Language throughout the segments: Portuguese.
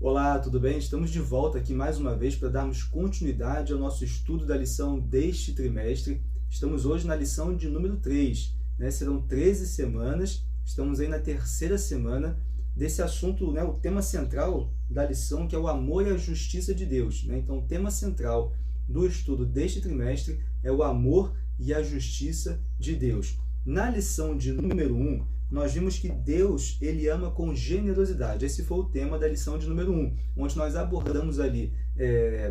Olá, tudo bem? Estamos de volta aqui mais uma vez para darmos continuidade ao nosso estudo da lição deste trimestre. Estamos hoje na lição de número 3, né? Serão 13 semanas, estamos aí na terceira semana desse assunto, né? O tema central da lição, que é o amor e a justiça de Deus, né? Então, o tema central do estudo deste trimestre é o amor e a justiça de Deus. Na lição de número 1, nós vimos que Deus, ele ama com generosidade. Esse foi o tema da lição de número 1, onde nós abordamos ali,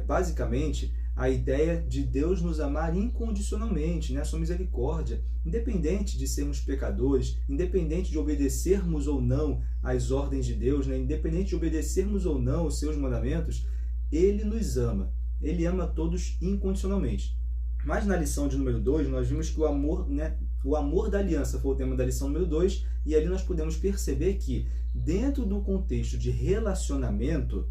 basicamente, a ideia de Deus nos amar incondicionalmente, né? Sua misericórdia, independente de sermos pecadores, independente de obedecermos ou não às ordens de Deus, né? Independente de obedecermos ou não os seus mandamentos, Ele nos ama. Ele ama todos incondicionalmente. Mas na lição de número 2, nós vimos que o amor, né, o amor da aliança foi o tema da lição número 2, e ali nós podemos perceber que, dentro do contexto de relacionamento,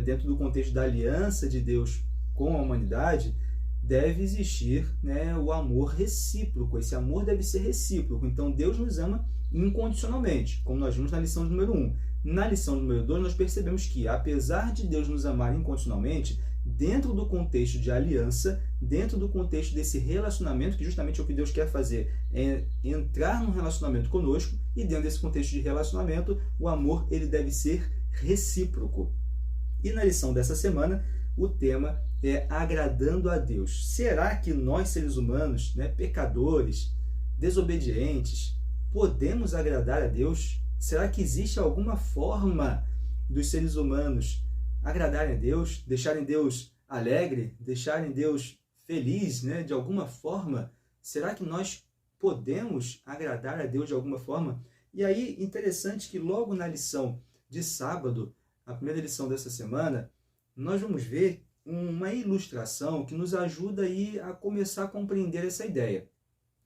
dentro do contexto da aliança de Deus com a humanidade, deve existir, né, o amor recíproco. Esse amor deve ser recíproco. Então, Deus nos ama incondicionalmente, como nós vimos na lição de número 1. Na lição número 2, nós percebemos que, apesar de Deus nos amar incondicionalmente, dentro do contexto de aliança, dentro do contexto desse relacionamento, que justamente é o que Deus quer fazer, é entrar num relacionamento conosco, e dentro desse contexto de relacionamento, o amor ele deve ser recíproco. E na lição dessa semana, o tema é agradando a Deus. Será que nós, seres humanos, né, pecadores, desobedientes, podemos agradar a Deus? Será que existe alguma forma dos seres humanos agradarem a Deus, deixarem Deus alegre, deixarem Deus feliz, né, de alguma forma? Será que nós podemos agradar a Deus de alguma forma? E aí, interessante que logo na lição de sábado, a primeira lição dessa semana, nós vamos ver uma ilustração que nos ajuda aí a começar a compreender essa ideia.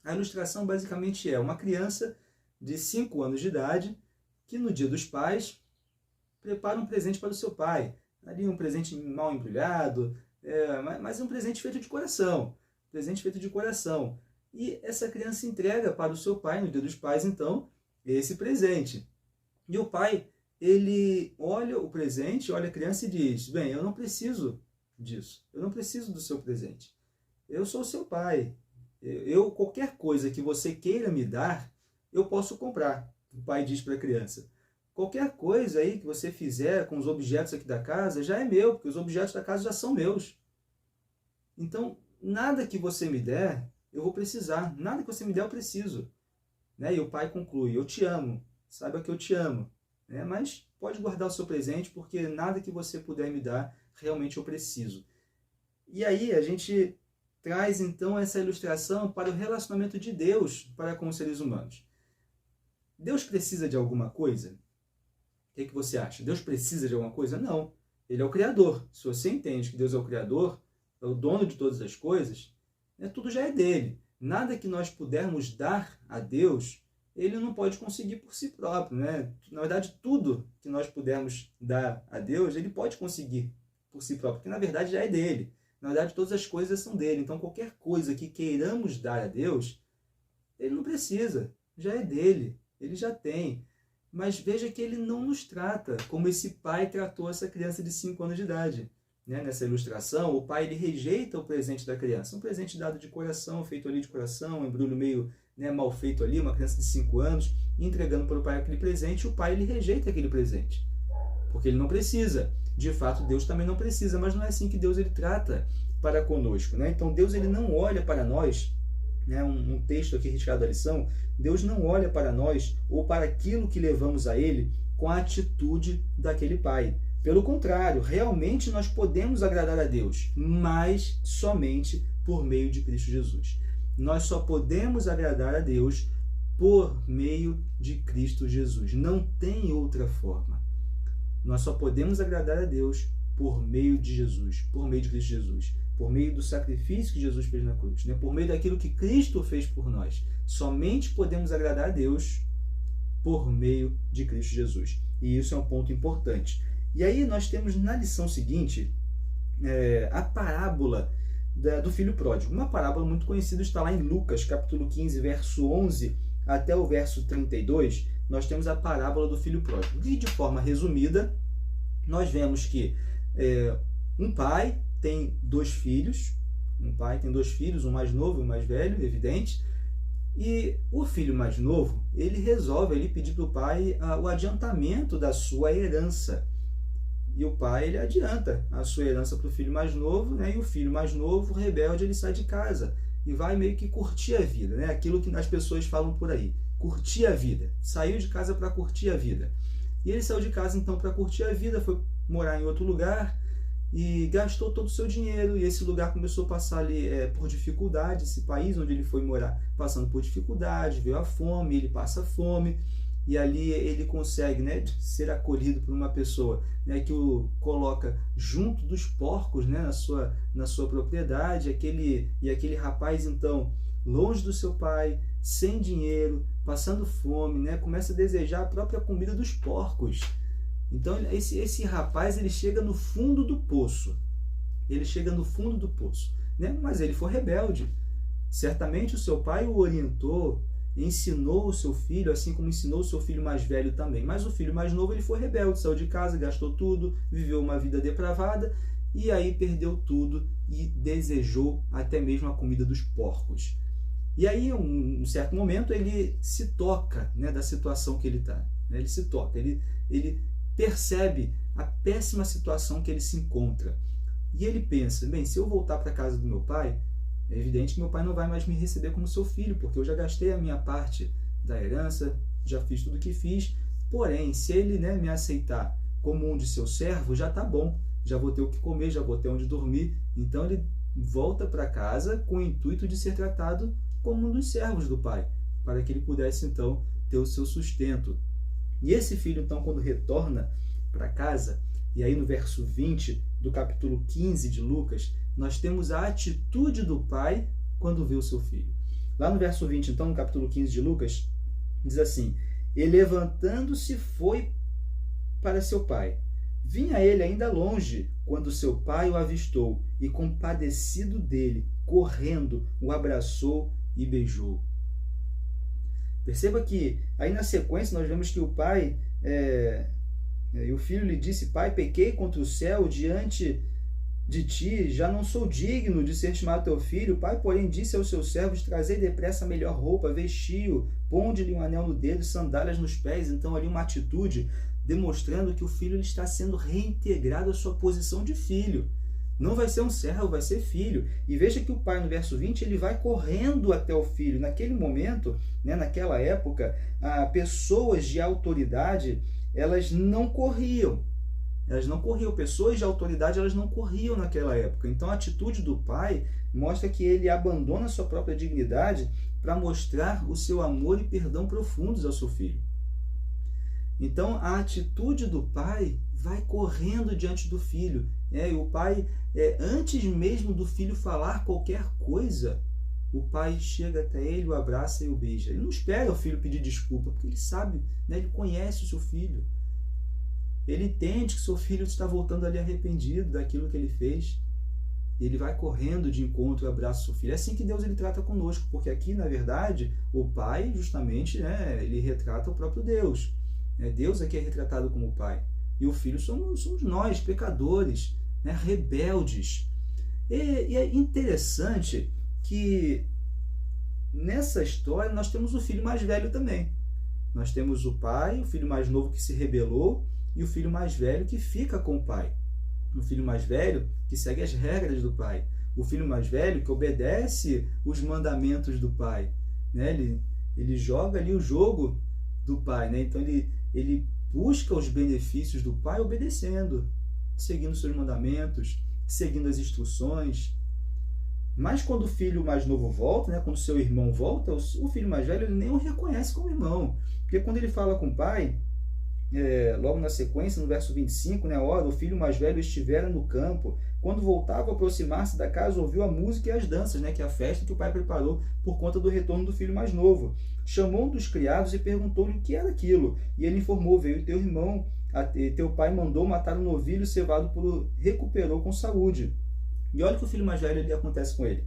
A ilustração basicamente é uma criança de 5 anos de idade que no Dia dos Pais prepara um presente para o seu pai. Ali um presente mal embrulhado, mas um presente feito de coração. Presente feito de coração. E essa criança entrega para o seu pai, no Dia dos Pais, então, esse presente. E o pai, ele olha o presente, olha a criança e diz: bem, eu não preciso disso. Eu não preciso do seu presente. Eu sou o seu pai. Qualquer coisa que você queira me dar, eu posso comprar. O pai diz para a criança. Qualquer coisa aí que você fizer com os objetos aqui da casa já é meu, porque os objetos da casa já são meus. Então, nada que você me der, eu vou precisar. Nada que você me der, eu preciso. Né? E o pai conclui: eu te amo, saiba que eu te amo. Né? Mas pode guardar o seu presente, porque nada que você puder me dar, realmente eu preciso. E aí a gente traz então essa ilustração para o relacionamento de Deus para com os seres humanos. Deus precisa de alguma coisa? O que você acha? Deus precisa de alguma coisa? Não. Ele é o Criador. Se você entende que Deus é o Criador, é o dono de todas as coisas, tudo já é dele. Nada que nós pudermos dar a Deus, ele não pode conseguir por si próprio. Né? Na verdade, tudo que nós pudermos dar a Deus, ele pode conseguir por si próprio, porque na verdade já é dele. Na verdade, todas as coisas são dele. Então, qualquer coisa que queiramos dar a Deus, ele não precisa. Já é dele. Ele já tem. Mas veja que ele não nos trata como esse pai tratou essa criança de 5 anos de idade. Né? Nessa ilustração, o pai ele rejeita o presente da criança. Um presente dado de coração, feito ali de coração, um embrulho meio, né, mal feito ali, uma criança de 5 anos, entregando para o pai aquele presente, o pai ele rejeita aquele presente. Porque ele não precisa. De fato, Deus também não precisa, mas não é assim que Deus ele trata para conosco. Né? Então, Deus ele não olha para nós, né, um texto aqui retirado da lição, Deus não olha para nós ou para aquilo que levamos a Ele com a atitude daquele pai. Pelo contrário, realmente nós podemos agradar a Deus, mas somente por meio de Cristo Jesus. Nós só podemos agradar a Deus por meio de Cristo Jesus. Não tem outra forma. Nós só podemos agradar a Deus por meio de Jesus, por meio de Cristo Jesus, por meio do sacrifício que Jesus fez na cruz, né? Por meio daquilo que Cristo fez por nós. Somente podemos agradar a Deus por meio de Cristo Jesus. E isso é um ponto importante. E aí nós temos na lição seguinte a parábola do filho pródigo. Uma parábola muito conhecida, está lá em Lucas, capítulo 15, verso 11 até o verso 32, nós temos a parábola do filho pródigo. E de forma resumida, nós vemos que um pai tem dois filhos, um mais novo e um mais velho, evidente, e o filho mais novo, ele resolve pedir para o pai o adiantamento da sua herança. E o pai, ele adianta a sua herança para o filho mais novo, né? E o filho mais novo, rebelde, ele sai de casa e vai meio que curtir a vida, né? Aquilo que as pessoas falam por aí, curtir a vida. Saiu de casa para curtir a vida. E ele saiu de casa então para curtir a vida, foi morar em outro lugar e gastou todo o seu dinheiro. E esse lugar começou a passar ali por dificuldade, esse país onde ele foi morar, passando por dificuldade, veio a fome, ele passa fome. E ali ele consegue, né, ser acolhido por uma pessoa, né, que o coloca junto dos porcos, né, na sua propriedade. Aquele rapaz, então, longe do seu pai, sem dinheiro, passando fome, né, começa a desejar a própria comida dos porcos. Então esse rapaz, ele chega no fundo do poço. Né? Mas ele foi rebelde. Certamente o seu pai o orientou, ensinou o seu filho, assim como ensinou o seu filho mais velho também. Mas o filho mais novo, ele foi rebelde, saiu de casa, gastou tudo, viveu uma vida depravada e aí perdeu tudo e desejou até mesmo a comida dos porcos. E aí, em um certo momento, ele se toca, né, da situação que ele está. Né? Ele se toca, ele percebe a péssima situação que ele se encontra. E ele pensa, bem, se eu voltar para a casa do meu pai, é evidente que meu pai não vai mais me receber como seu filho, porque eu já gastei a minha parte da herança, já fiz tudo o que fiz. Porém, se ele, né, me aceitar como um de seus servos, já está bom. Já vou ter o que comer, já vou ter onde dormir. Então ele volta para casa com o intuito de ser tratado como um dos servos do pai, para que ele pudesse então ter o seu sustento. E esse filho, então, quando retorna para casa, e aí no verso 20 do capítulo 15 de Lucas, nós temos a atitude do pai quando vê o seu filho. Lá no verso 20, então, no capítulo 15 de Lucas, diz assim: e levantando-se foi para seu pai. Vinha ele ainda longe, quando seu pai o avistou, e compadecido dele, correndo, o abraçou e beijou. Perceba que aí na sequência nós vemos que o pai, e o filho lhe disse: pai, pequei contra o céu diante de ti, já não sou digno de ser chamado teu filho. O pai, porém, disse aos seus servos: trazei depressa a melhor roupa, vestiu, ponde-lhe um anel no dedo e sandálias nos pés. Então ali uma atitude demonstrando que o filho ele está sendo reintegrado à sua posição de filho. Não vai ser um servo, vai ser filho. E veja que o pai, no verso 20, ele vai correndo até o filho. Naquele momento, né, naquela época, pessoas de autoridade, elas não corriam. Pessoas de autoridade, elas não corriam naquela época. Então a atitude do pai mostra que ele abandona a sua própria dignidade para mostrar o seu amor e perdão profundos ao seu filho. Então a atitude do pai vai correndo diante do filho. E o pai, antes mesmo do filho falar qualquer coisa, o pai chega até ele, o abraça e o beija. Ele não espera o filho pedir desculpa, porque ele sabe, né, ele conhece o seu filho. Ele entende que seu filho está voltando ali arrependido daquilo que ele fez. E ele vai correndo de encontro e abraça o seu filho. É assim que Deus ele trata conosco, porque aqui, na verdade, o pai, justamente, né, ele retrata o próprio Deus. Deus aqui é retratado como o pai. E o filho somos nós, pecadores, né, rebeldes. E é interessante que nessa história nós temos o filho mais velho também. Nós temos o pai, o filho mais novo que se rebelou, e o filho mais velho que fica com o pai. O filho mais velho que segue as regras do pai. O filho mais velho que obedece os mandamentos do pai. Né? Ele joga ali o jogo do pai. Né? Então ele busca os benefícios do pai obedecendo, seguindo seus mandamentos, seguindo as instruções. Mas quando o filho mais novo volta, né, quando seu irmão volta, o filho mais velho ele nem o reconhece como irmão. Porque quando ele fala com o pai, logo na sequência, no verso 25, né, ora, o filho mais velho estivera no campo. Quando voltava a aproximar-se da casa, ouviu a música e as danças, né, que é a festa que o pai preparou por conta do retorno do filho mais novo. Chamou um dos criados e perguntou-lhe o que era aquilo. E ele informou: veio teu irmão, teu pai mandou matar um novilho cevado recuperou com saúde. E olha o que o filho mais velho ali acontece com ele.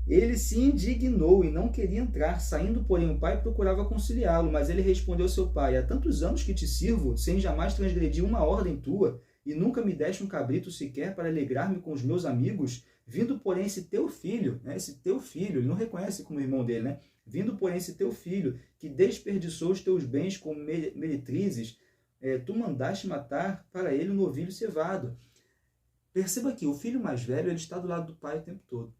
Ele se indignou e não queria entrar. Saindo, porém, o pai procurava conciliá-lo, mas ele respondeu ao seu pai: há tantos anos que te sirvo, sem jamais transgredir uma ordem tua, e nunca me deste um cabrito sequer para alegrar-me com os meus amigos, vindo, porém, esse teu filho, né? Esse teu filho, ele não reconhece como irmão dele, né? Vindo, porém, esse teu filho, que desperdiçou os teus bens com meretrizes, tu mandaste matar para ele um novilho cevado. Perceba que o filho mais velho, ele está do lado do pai o tempo todo.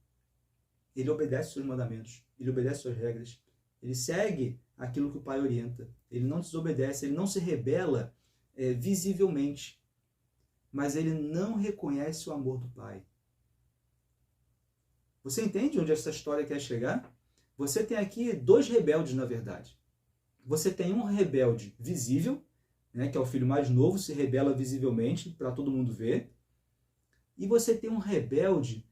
Ele obedece os seus mandamentos, ele obedece as suas regras, ele segue aquilo que o pai orienta, ele não desobedece, ele não se rebela visivelmente, mas ele não reconhece o amor do pai. Você entende onde essa história quer chegar? Você tem aqui dois rebeldes, na verdade. Você tem um rebelde visível, né, que é o filho mais novo, se rebela visivelmente para todo mundo ver. E você tem um rebelde,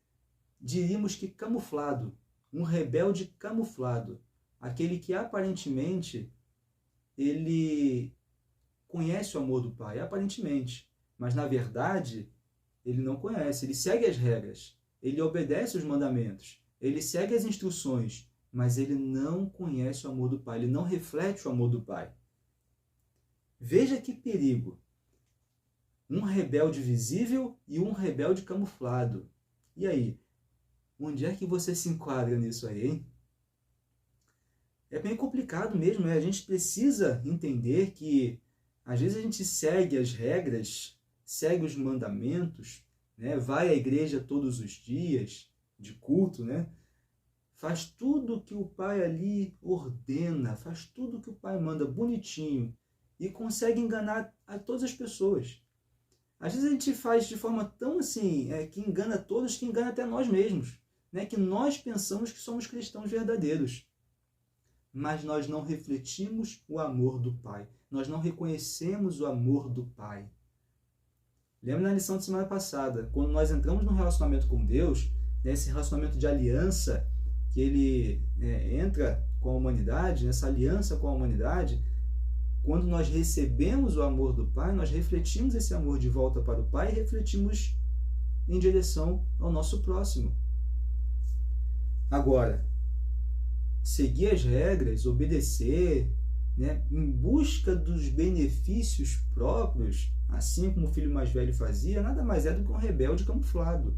diríamos que camuflado, um rebelde camuflado, aquele que aparentemente ele conhece o amor do pai, aparentemente, mas na verdade ele não conhece, ele segue as regras, ele obedece os mandamentos, ele segue as instruções, mas ele não conhece o amor do pai, ele não reflete o amor do pai. Veja que perigo! Um rebelde visível e um rebelde camuflado. E aí? Onde é que você se enquadra nisso aí, hein? É bem complicado mesmo, né? A gente precisa entender que às vezes a gente segue as regras, segue os mandamentos, né? Vai à igreja todos os dias de culto, né? Faz tudo que o pai ali ordena, faz tudo que o pai manda bonitinho e consegue enganar a todas as pessoas. Às vezes a gente faz de forma tão assim, que engana todos, que engana até nós mesmos, né? Que nós pensamos que somos cristãos verdadeiros. Mas nós não refletimos o amor do Pai. Nós não reconhecemos o amor do Pai. Lembra na lição de semana passada, quando nós entramos num relacionamento com Deus, né, esse relacionamento de aliança, que ele entra com a humanidade, essa aliança com a humanidade, quando nós recebemos o amor do Pai, nós refletimos esse amor de volta para o Pai e refletimos em direção ao nosso próximo. Agora, seguir as regras, obedecer, né, em busca dos benefícios próprios, assim como o filho mais velho fazia, nada mais é do que um rebelde camuflado.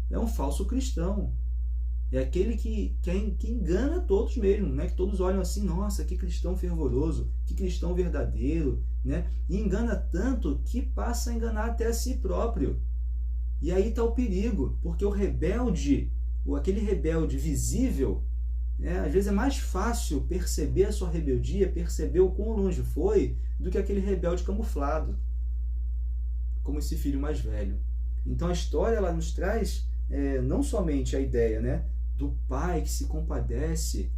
É um falso cristão. É aquele que engana todos mesmo, né? Que todos olham assim, nossa, que cristão fervoroso, que cristão verdadeiro, né? E engana tanto que passa a enganar até a si próprio. E aí está o perigo, porque o rebelde, ou aquele rebelde visível, né, às vezes é mais fácil perceber a sua rebeldia, perceber o quão longe foi, do que aquele rebelde camuflado, como esse filho mais velho. Então a história ela nos traz não somente a ideia, né, do pai que se compadece,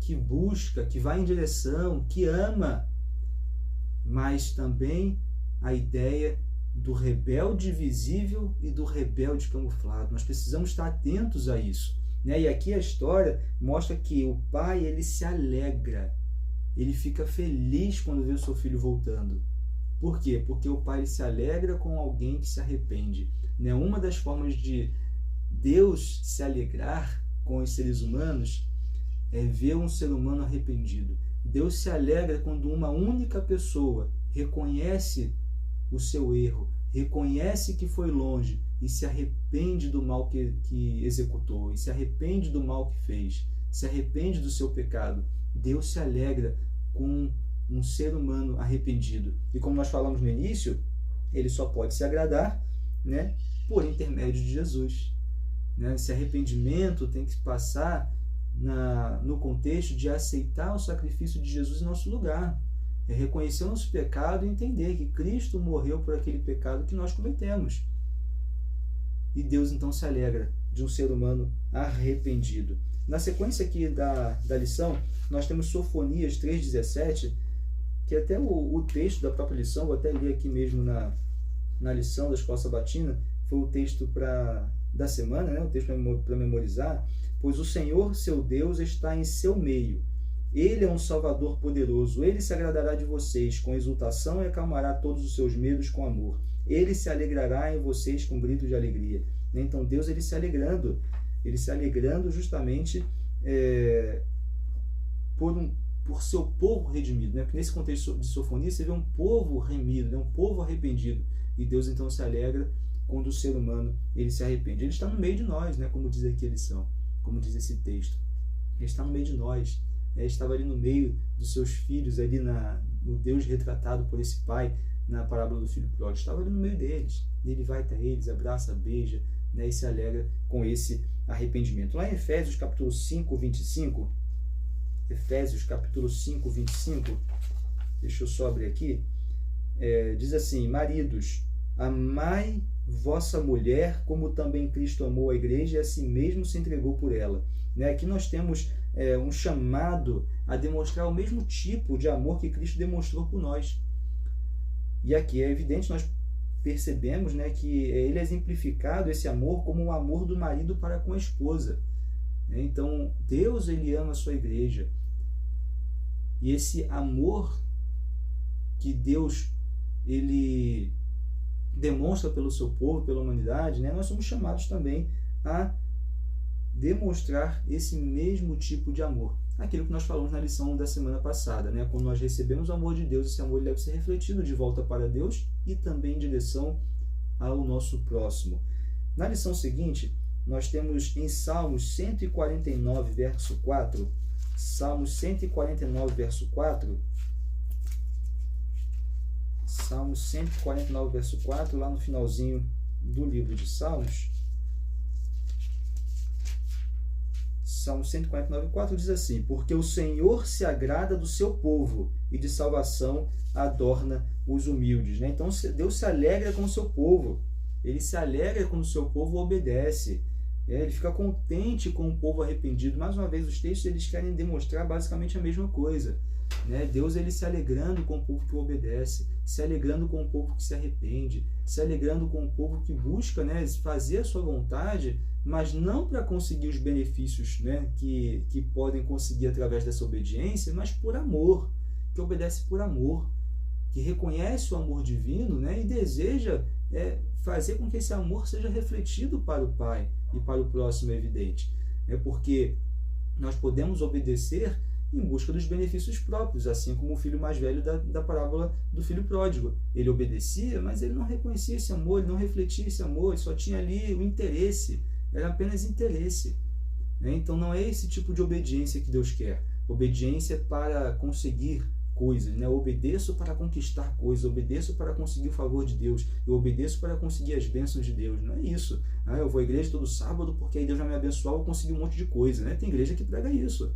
que busca, que vai em direção, que ama, mas também a ideia do rebelde visível e do rebelde camuflado. Nós precisamos estar atentos a isso, né? E aqui a história mostra que o pai ele se alegra, ele fica feliz quando vê o seu filho voltando. Por quê? Porque o pai ele se alegra com alguém que se arrepende, né? Uma das formas de Deus se alegrar com os seres humanos é ver um ser humano arrependido. Deus se alegra quando uma única pessoa reconhece o seu erro, reconhece que foi longe e se arrepende do mal que executou, e se arrepende do mal que fez, se arrepende do seu pecado. Deus se alegra com um ser humano arrependido. E como nós falamos no início, ele só pode se agradar, né, por intermédio de Jesus. Né? Esse arrependimento tem que passar no contexto de aceitar o sacrifício de Jesus em nosso lugar. É reconhecer o nosso pecado e entender que Cristo morreu por aquele pecado que nós cometemos. E Deus então se alegra de um ser humano arrependido. Na sequência aqui da lição, nós temos Sofonias 3,17, que é até o texto da própria lição, vou até ler aqui mesmo na lição da Escola Sabatina, foi o texto da semana, né? O texto para memorizar. Pois o Senhor, seu Deus, está em seu meio. Ele é um Salvador poderoso. Ele se agradará de vocês com exultação e acalmará todos os seus medos com amor. Ele se alegrará em vocês com gritos de alegria. Então Deus ele se alegrando justamente por seu povo redimido, né? Porque nesse contexto de Sofonia você vê um povo remido, né? Um povo arrependido. e Deus então se alegra quando o ser humano ele se arrepende. Ele está no meio de nós, né? Como diz aqui a lição, como diz esse texto. Ele está no meio de nós. Ele estava ali no meio dos seus filhos, ali no Deus retratado por esse pai na parábola do filho pródigo. Estava ali no meio deles. Ele vai até eles, abraça, beija, né? E se alegra com esse arrependimento. Lá em Efésios capítulo 5, 25, Efésios capítulo 5, 25, deixa eu só abrir aqui, diz assim: maridos, amai vossa mulher, como também Cristo amou a igreja e a si mesmo se entregou por ela. Né? Aqui nós temos um chamado a demonstrar o mesmo tipo de amor que Cristo demonstrou por nós. E aqui é evidente, nós percebemos, né, que ele é exemplificado, esse amor, como o amor do marido para com a esposa. Então, Deus ele ama a sua igreja. E esse amor que Deus ele demonstra pelo seu povo, pela humanidade, né, nós somos chamados também a demonstrar esse mesmo tipo de amor. Aquilo que nós falamos na lição da semana passada, né? Quando nós recebemos o amor de Deus, esse amor deve ser refletido de volta para Deus e também em direção ao nosso próximo. Na lição seguinte, nós temos em Salmos 149, verso 4, Salmos 149, verso 4, Salmos 149, verso 4, lá no finalzinho do livro de Salmos, Salmo 149, 4 diz assim: porque o Senhor se agrada do seu povo e de salvação adorna os humildes. Né? Então Deus se alegra com o seu povo, ele se alegra quando o seu povo obedece, ele fica contente com o povo arrependido. Mais uma vez, os textos eles querem demonstrar basicamente a mesma coisa. Né? Deus ele se alegrando com o povo que obedece, se alegrando com o povo que se arrepende, se alegrando com o povo que busca, né, fazer a sua vontade, mas não para conseguir os benefícios, né, que podem conseguir através dessa obediência, mas por amor, que obedece por amor, que reconhece o amor divino, né, e deseja fazer com que esse amor seja refletido para o Pai e para o próximo, é evidente. Porque nós podemos obedecer em busca dos benefícios próprios, assim como o filho mais velho da parábola do filho pródigo. Ele obedecia, mas ele não reconhecia esse amor, ele não refletia esse amor, ele só tinha ali o interesse, era apenas interesse. Então não é esse tipo de obediência que Deus quer. Obediência para conseguir coisas, né? Eu obedeço para conquistar coisas, eu obedeço para conseguir o favor de Deus, eu obedeço para conseguir as bênçãos de Deus. Não é isso. Eu vou à igreja todo sábado porque aí Deus vai me abençoar, eu vou conseguir um monte de coisa. Né? Tem igreja que prega isso.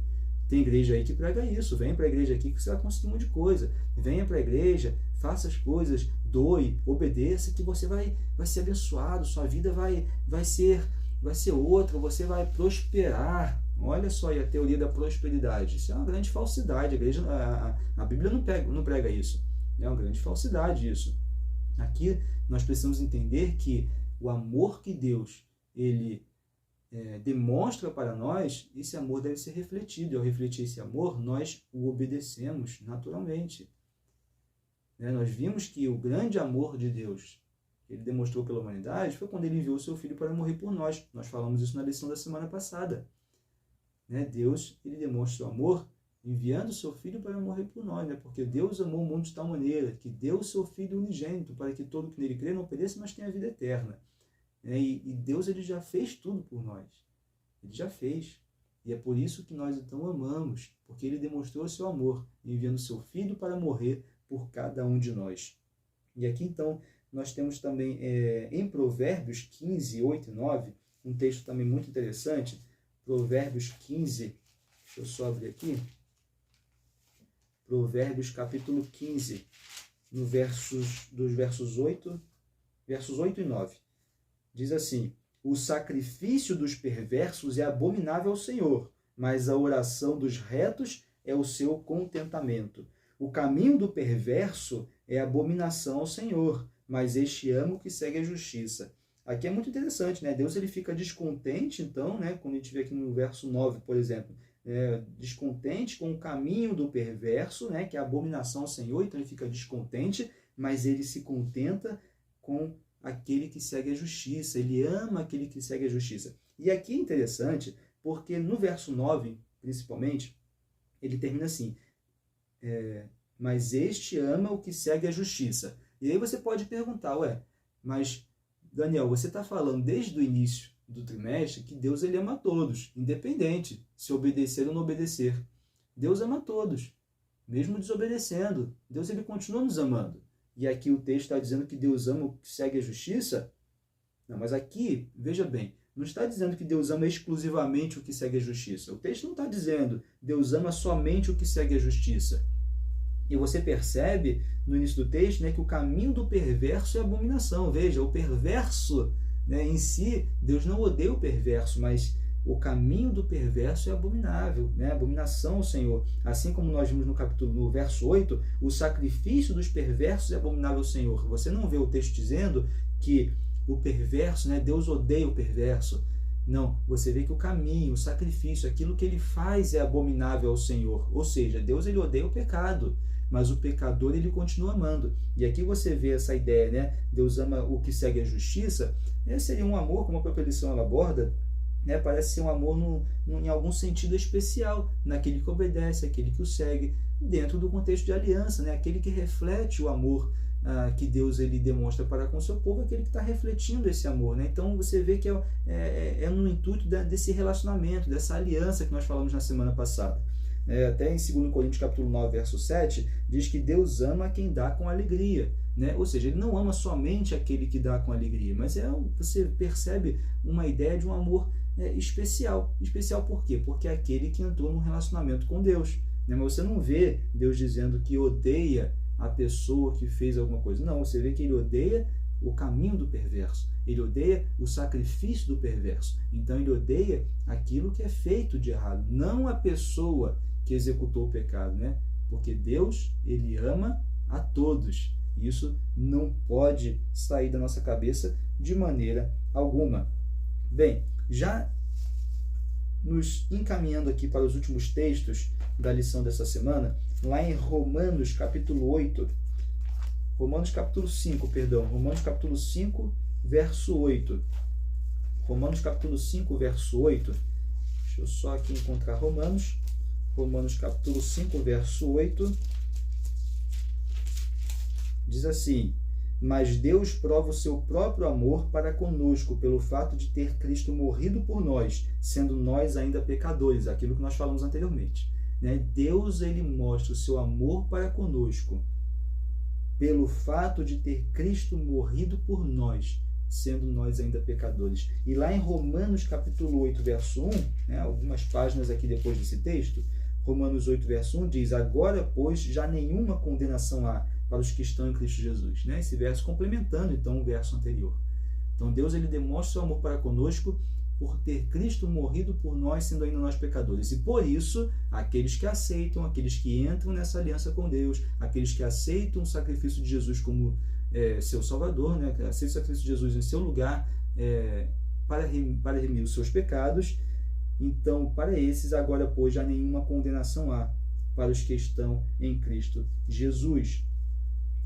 Tem igreja aí que prega isso. Venha para a igreja aqui que você vai conseguir um monte de coisa. Venha para a igreja, faça as coisas, doe, obedeça, que você vai ser abençoado, sua vida vai ser outra, você vai prosperar. Olha só aí a teoria da prosperidade. Isso é uma grande falsidade. A igreja, a Bíblia não prega isso. É uma grande falsidade isso. Aqui nós precisamos entender que o amor que Deus ele demonstra para nós, esse amor deve ser refletido. E ao refletir esse amor, nós o obedecemos naturalmente. Nós vimos que o grande amor de Deus que ele demonstrou pela humanidade foi quando ele enviou o seu Filho para morrer por nós. Nós falamos isso na lição da semana passada. Deus ele demonstra o amor enviando o seu Filho para morrer por nós, porque Deus amou o mundo de tal maneira que deu o seu Filho unigênito para que todo que nele crê não pereça, mas tenha a vida eterna. E Deus ele já fez tudo por nós. Ele já fez. E é por isso que nós então amamos, porque ele demonstrou o seu amor, enviando o seu Filho para morrer por cada um de nós. E aqui então nós temos também em Provérbios 15, 8 e 9, um texto também muito interessante. Provérbios 15, deixa eu só abrir aqui. Provérbios capítulo 15, dos versos 8 e 9. Diz assim: o sacrifício dos perversos é abominável ao Senhor, mas a oração dos retos é o seu contentamento. O caminho do perverso é abominação ao Senhor, mas este ama o que segue a justiça. Aqui é muito interessante, né? Deus ele fica descontente, então, né? Quando a gente vê aqui no verso 9, por exemplo, descontente com o caminho do perverso, né? Que é a abominação ao Senhor, então ele fica descontente, mas ele se contenta com aquele que segue a justiça, ele ama aquele que segue a justiça. E aqui é interessante, porque no verso 9, principalmente, ele termina assim: mas este ama o que segue a justiça. E aí você pode perguntar, mas Daniel, você está falando desde o início do trimestre que Deus ele ama a todos, independente se obedecer ou não obedecer. Deus ama a todos, mesmo desobedecendo. Deus ele continua nos amando. E aqui o texto está dizendo que Deus ama o que segue a justiça. Não, mas aqui, veja bem, não está dizendo que Deus ama exclusivamente o que segue a justiça. O texto não está dizendo Deus ama somente o que segue a justiça. E você percebe no início do texto, né, que o caminho do perverso é abominação. Veja, o perverso, né, em si, Deus não odeia o perverso, mas o caminho do perverso é abominável, né? Abominação ao Senhor. Assim como nós vimos no verso 8, o sacrifício dos perversos é abominável ao Senhor. Você não vê o texto dizendo que o perverso, né, Deus odeia o perverso. Não, você vê que o caminho, o sacrifício, aquilo que ele faz é abominável ao Senhor. Ou seja, Deus ele odeia o pecado, mas o pecador ele continua amando. E aqui você vê essa ideia, né? Deus ama o que segue a justiça. Esse seria um amor, como a própria lição ela aborda, né? Parece ser um amor em algum sentido especial, naquele que obedece, aquele que o segue, dentro do contexto de aliança, né? Aquele que reflete o amor que Deus ele demonstra para com o seu povo, aquele que está refletindo esse amor, né? Então você vê que é no intuito desse relacionamento, dessa aliança que nós falamos na semana passada. Até em 2 Coríntios capítulo 9, verso 7, diz que Deus ama quem dá com alegria, né? Ou seja, ele não ama somente aquele que dá com alegria, mas você percebe uma ideia de um amor especial. Especial por quê? Porque é aquele que entrou num relacionamento com Deus, né? Mas você não vê Deus dizendo que odeia a pessoa que fez alguma coisa. Não, você vê que ele odeia o caminho do perverso. Ele odeia o sacrifício do perverso. Então ele odeia aquilo que é feito de errado, não a pessoa que executou o pecado, né? Porque Deus, ele ama a todos. Isso não pode sair da nossa cabeça de maneira alguma. Bem, já nos encaminhando aqui para os últimos textos da lição dessa semana, lá em Romanos capítulo 5, verso 8. Romanos capítulo 5, verso 8. Deixa eu só aqui encontrar Romanos capítulo 5, verso 8. Diz assim: mas Deus prova o seu próprio amor para conosco pelo fato de ter Cristo morrido por nós, sendo nós ainda pecadores, aquilo que nós falamos anteriormente, né? Deus ele mostra o seu amor para conosco pelo fato de ter Cristo morrido por nós, sendo nós ainda pecadores. E lá em Romanos capítulo 8, verso 1, né, algumas páginas aqui depois desse texto, Romanos 8, verso 1 diz: agora, pois, já nenhuma condenação há para os que estão em Cristo Jesus, né? Esse verso complementando então o verso anterior. Então Deus ele demonstra seu amor para conosco por ter Cristo morrido por nós, sendo ainda nós pecadores. E por isso, aqueles que aceitam, aqueles que entram nessa aliança com Deus, aqueles que aceitam o sacrifício de Jesus como seu Salvador, né? Aceitam o sacrifício de Jesus em seu lugar para remir os seus pecados. Então, para esses, agora, pois, já nenhuma condenação há para os que estão em Cristo Jesus.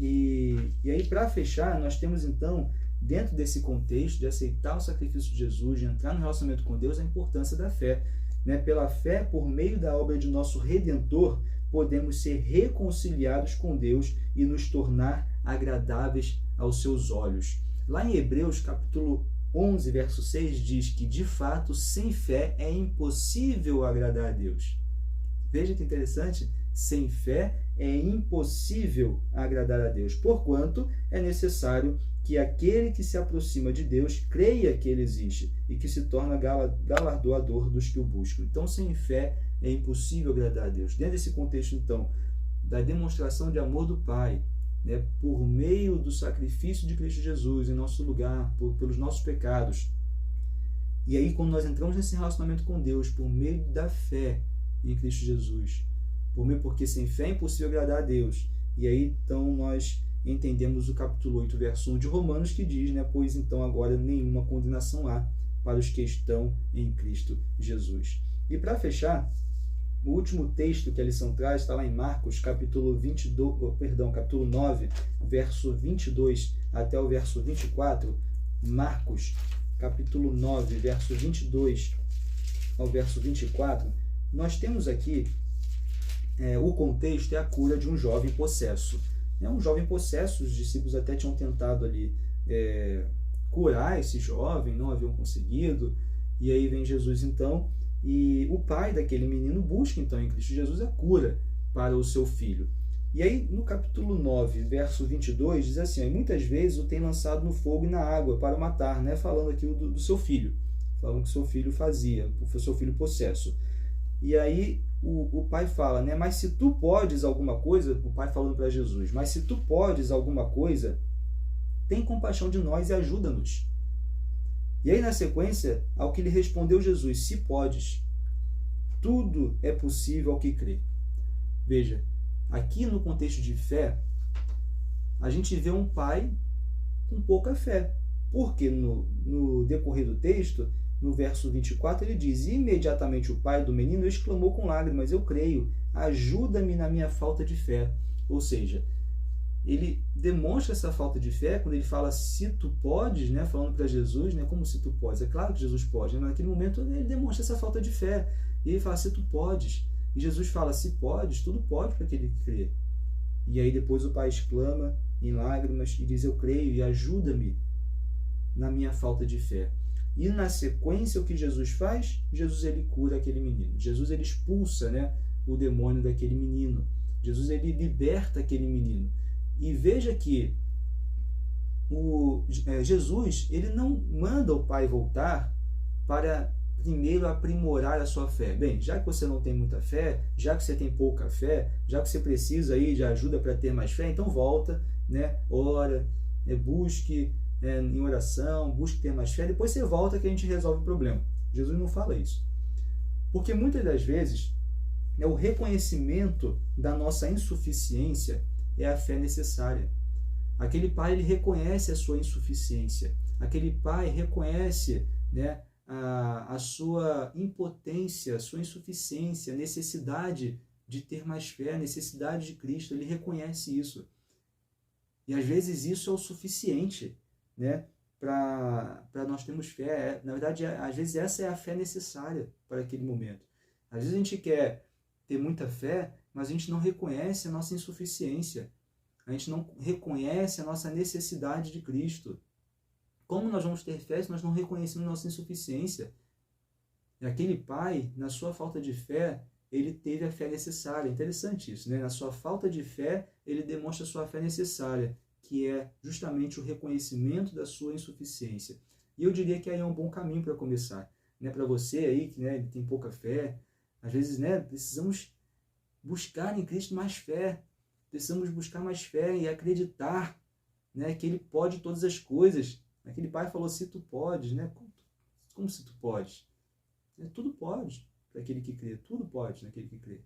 E aí, para fechar, nós temos então, dentro desse contexto de aceitar o sacrifício de Jesus, de entrar no relacionamento com Deus, a importância da fé, né? Pela fé, por meio da obra de nosso Redentor, podemos ser reconciliados com Deus e nos tornar agradáveis aos seus olhos. Lá em Hebreus, capítulo 11, verso 6, diz que, de fato, sem fé é impossível agradar a Deus. Veja que interessante, sem fé é impossível agradar a Deus, porquanto é necessário que aquele que se aproxima de Deus creia que ele existe e que se torna galardoador dos que o buscam. Então, sem fé é impossível agradar a Deus. Dentro desse contexto, então, da demonstração de amor do Pai, né, por meio do sacrifício de Cristo Jesus em nosso lugar, pelos nossos pecados. E aí, quando nós entramos nesse relacionamento com Deus, por meio da fé em Cristo Jesus, porque sem fé é impossível agradar a Deus. E aí, então, nós entendemos o capítulo 8, verso 1 de Romanos, que diz, né, pois então agora nenhuma condenação há para os que estão em Cristo Jesus. E para fechar, o último texto que a lição traz está lá em Marcos, capítulo 9, verso 22 até o verso 24. Marcos, capítulo 9, verso 22 ao verso 24. Nós temos aqui, o contexto é a cura de um jovem possesso. Um jovem possesso, os discípulos até tinham tentado ali curar esse jovem, não haviam conseguido, e aí vem Jesus então, e o pai daquele menino busca então em Cristo Jesus a cura para o seu filho. E aí no capítulo 9, verso 22, diz assim, e muitas vezes o tem lançado no fogo e na água para o matar, né? Falando aqui do seu filho, falando que o seu filho fazia, o seu filho possesso. E aí o pai fala, né? Mas se tu podes alguma coisa, o pai falando para Jesus, mas se tu podes alguma coisa, tem compaixão de nós e ajuda-nos. E aí na sequência, ao que lhe respondeu Jesus, se podes, tudo é possível ao que crê. Veja, aqui no contexto de fé, a gente vê um pai com pouca fé. Porque no decorrer do texto, no verso 24, ele diz, e imediatamente o pai do menino exclamou com lágrimas, eu creio, ajuda-me na minha falta de fé. Ou seja, ele demonstra essa falta de fé quando ele fala, se tu podes, né, falando para Jesus, né, como se tu podes. É claro que Jesus pode, né, mas naquele momento ele demonstra essa falta de fé. E ele fala, se tu podes. E Jesus fala, se podes, tudo pode para aquele que crê. E aí depois o pai exclama em lágrimas e diz, eu creio e ajuda-me na minha falta de fé. E na sequência o que Jesus faz? Jesus ele cura aquele menino. Jesus ele expulsa, né, o demônio daquele menino. Jesus ele liberta aquele menino. E veja que Jesus ele não manda o pai voltar para primeiro aprimorar a sua fé. Bem, já que você não tem muita fé, já que você tem pouca fé, já que você precisa aí de ajuda para ter mais fé, então volta, né? Ora, busque em oração, busque ter mais fé, depois você volta que a gente resolve o problema. Jesus não fala isso. Porque muitas das vezes o reconhecimento da nossa insuficiência é a fé necessária. Aquele pai ele reconhece a sua insuficiência. Aquele pai reconhece, né, a sua impotência, a sua insuficiência, a necessidade de ter mais fé, a necessidade de Cristo. Ele reconhece isso. E às vezes isso é o suficiente, né, para nós termos fé. Na verdade, às vezes essa é a fé necessária para aquele momento. Às vezes a gente quer ter muita fé, mas a gente não reconhece a nossa insuficiência. A gente não reconhece a nossa necessidade de Cristo. Como nós vamos ter fé se nós não reconhecemos nossa insuficiência? E aquele pai, na sua falta de fé, ele teve a fé necessária. Interessante isso, né? Na sua falta de fé, ele demonstra a sua fé necessária, que é justamente o reconhecimento da sua insuficiência. E eu diria que aí é um bom caminho para começar. Né? Para você aí que, né, tem pouca fé, às vezes, né, precisamos buscar em Cristo mais fé. Precisamos buscar mais fé e acreditar, né, que Ele pode todas as coisas. Aquele pai falou, se tu podes, né? Como se tu podes? Tudo pode para aquele que crê, tudo pode naquele que crê.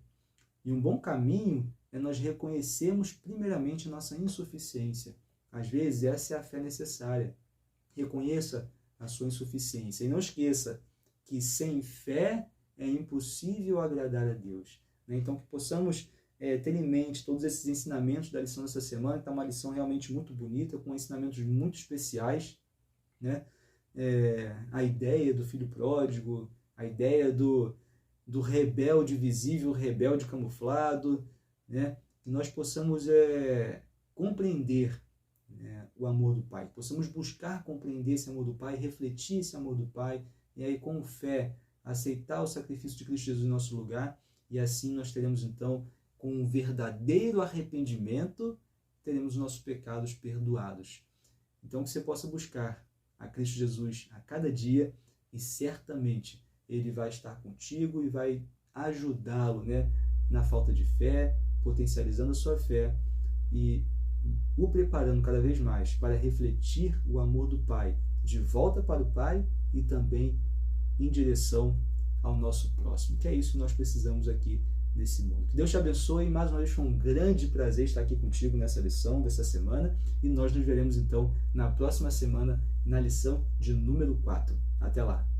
E um bom caminho é nós reconhecermos primeiramente a nossa insuficiência. Às vezes essa é a fé necessária. Reconheça a sua insuficiência. E não esqueça que sem fé é impossível agradar a Deus. Então que possamos ter em mente todos esses ensinamentos da lição dessa semana, que está uma lição realmente muito bonita, com ensinamentos muito especiais, né? A ideia do filho pródigo, a ideia do rebelde visível, rebelde camuflado, né? Que nós possamos compreender, né, o amor do Pai, possamos buscar compreender esse amor do Pai, refletir esse amor do Pai, e aí com fé aceitar o sacrifício de Cristo Jesus em nosso lugar, e assim nós teremos então, com um verdadeiro arrependimento, teremos nossos pecados perdoados. Então que você possa buscar a Cristo Jesus a cada dia, e certamente Ele vai estar contigo e vai ajudá-lo, né, na falta de fé, potencializando a sua fé e o preparando cada vez mais para refletir o amor do Pai de volta para o Pai e também em direção ao nosso próximo. Que é isso que nós precisamos aqui nesse mundo. Que Deus te abençoe. Mais uma vez foi um grande prazer estar aqui contigo nessa lição dessa semana e nós nos veremos então na próxima semana na lição de número 4. Até lá!